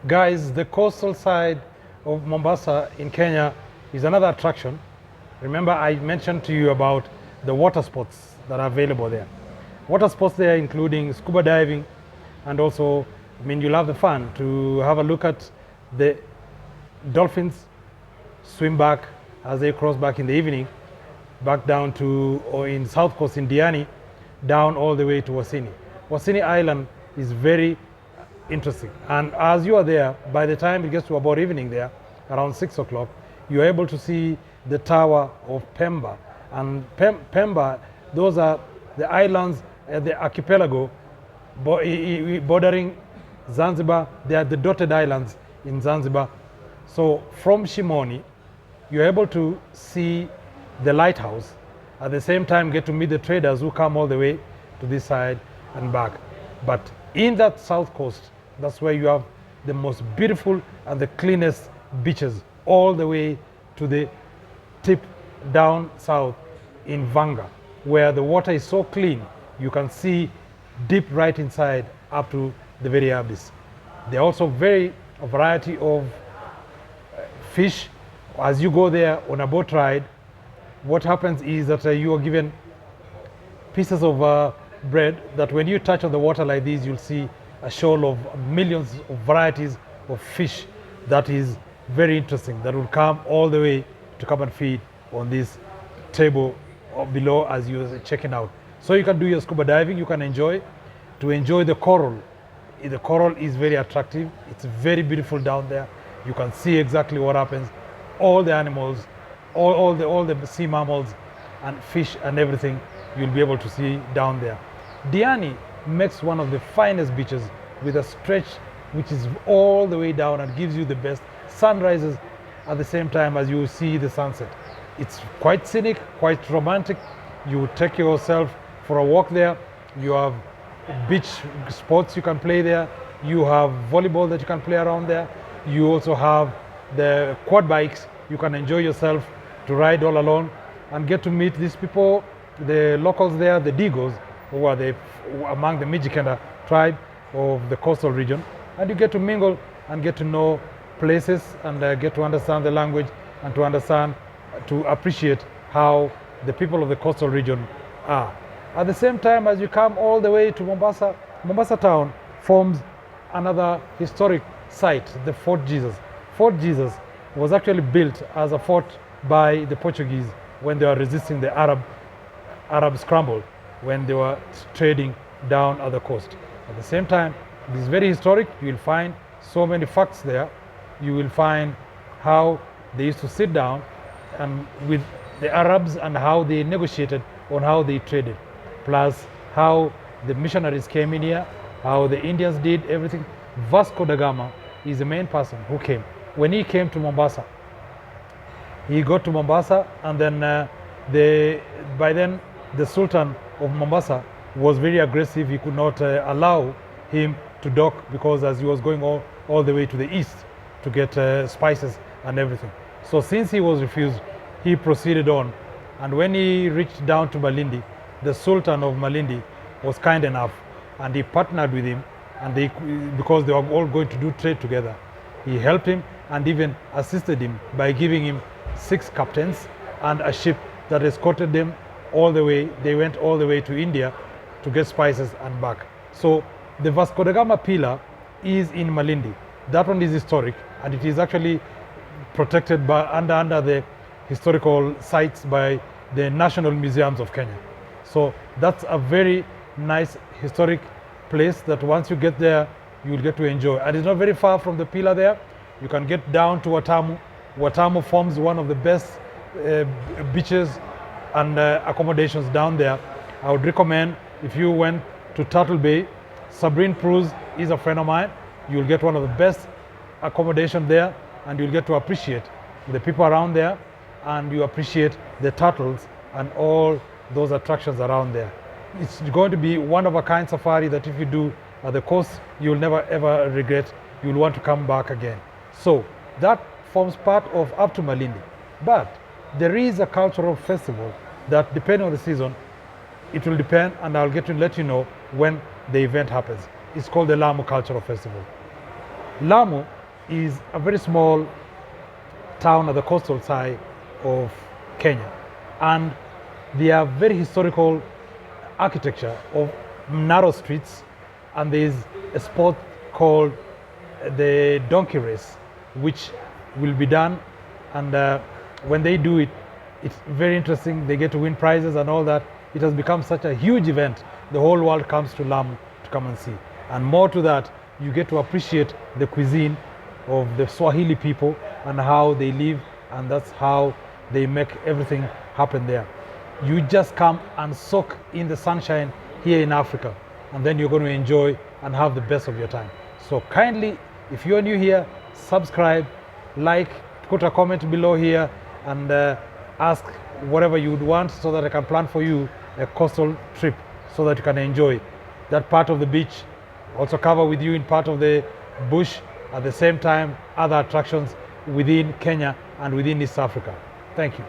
Guys, the coastal side of Mombasa in Kenya is another attraction. Remember, I mentioned to you about the water sports that are available there. Water sports there including scuba diving, and also, you'll have the fun to have a look at the dolphins swim back as they cross back in the evening, back down to, or in South Coast in Diani, down all the way to Wasini. Wasini Island is very interesting. And as you are there, by the time it gets to about evening there, around 6 o'clock, you're able to see the tower of Pemba. And Pemba, those are the islands, the archipelago bordering Zanzibar. They are the dotted islands in Zanzibar. So from Shimoni, you're able to see the lighthouse. At the same time, get to meet the traders who come all the way to this side and back. But in that south coast, that's where you have the most beautiful and the cleanest beaches, all the way to the tip down south in Vanga, where the water is so clean, you can see deep right inside up to the very abyss. There are also a variety of fish. As you go there on a boat ride, what happens is that you are given pieces of bread that when you touch on the water like this, you'll see a shoal of millions of varieties of fish. That is very interesting. That will come all the way to come and feed on this table below as you're checking out. So you can do your scuba diving, you can enjoy the coral. The coral is very attractive. It's very beautiful down there. You can see exactly what happens. All the animals, all the sea mammals and fish and everything you'll be able to see down there. Diani makes one of the finest beaches with a stretch which is all the way down and gives you the best sunrises at the same time as you see the sunset. It's quite scenic, quite romantic. You take yourself for a walk there. You have beach sports you can play there. You have volleyball that you can play around there. You also have the quad bikes. You can enjoy yourself to ride all alone and get to meet these people, the locals there, the Digos, who are among the Mijikenda tribe of the coastal region. And you get to mingle and get to know places and get to understand the language and to appreciate how the people of the coastal region are. At the same time, as you come all the way to Mombasa, Mombasa town forms another historic site, the Fort Jesus. Fort Jesus was actually built as a fort by the Portuguese when they were resisting the Arab scramble, when they were trading down at the coast. At the same time, it is very historic. You will find so many facts there. You will find how they used to sit down and with the Arabs and how they negotiated on how they traded, plus how the missionaries came in here, how the Indians did everything. Vasco da Gama is the main person who came. When he came to Mombasa, he got to Mombasa, and then by then the Sultan of Mombasa was very aggressive. He could not allow him to dock because as he was going all the way to the east to get spices and everything. So since he was refused, he proceeded on, and when he reached down to Malindi, the Sultan of Malindi was kind enough, and he partnered with him, and because they were all going to do trade together, he helped him and even assisted him by giving him 6 captains and a ship that escorted them all the way. They went all the way to India to get spices and back. So the Vasco da Gama pillar is in Malindi. That one is historic, and it is actually protected by under the historical sites by the National Museums of Kenya. So that's a very nice historic place that once you get there, you will get to enjoy. And it's not very far from the pillar there. You can get down to Watamu. Watamu forms one of the best beaches and accommodations down there. I would recommend, if you went to Turtle Bay, Sabrine Pruz is a friend of mine. You'll get one of the best accommodation there, and you'll get to appreciate the people around there, and you appreciate the turtles and all those attractions around there. It's going to be one of a kind safari that if you do at the coast, you'll never ever regret. You'll want to come back again. So that forms part of Up to Malindi. But there is a cultural festival that, depending on the season, it will depend, and I'll get to let you know when the event happens. It's called the Lamu Cultural Festival. Lamu is a very small town at the coastal side of Kenya, and they are very historical architecture of narrow streets, and there is a sport called the donkey race, which will be done, and when they do it, it's very interesting. They get to win prizes and all that. It has become such a huge event. The whole world comes to Lamu to come and see. And more to that, you get to appreciate the cuisine of the Swahili people and how they live, and that's how they make everything happen there. You just come and soak in the sunshine here in Africa, and then you're going to enjoy and have the best of your time. So kindly, if you're new here, subscribe, like, put a comment below here, and ask whatever you would want so that I can plan for you a coastal trip so that you can enjoy that part of the beach, also cover with you in part of the bush, at the same time other attractions within Kenya and within East Africa. Thank you.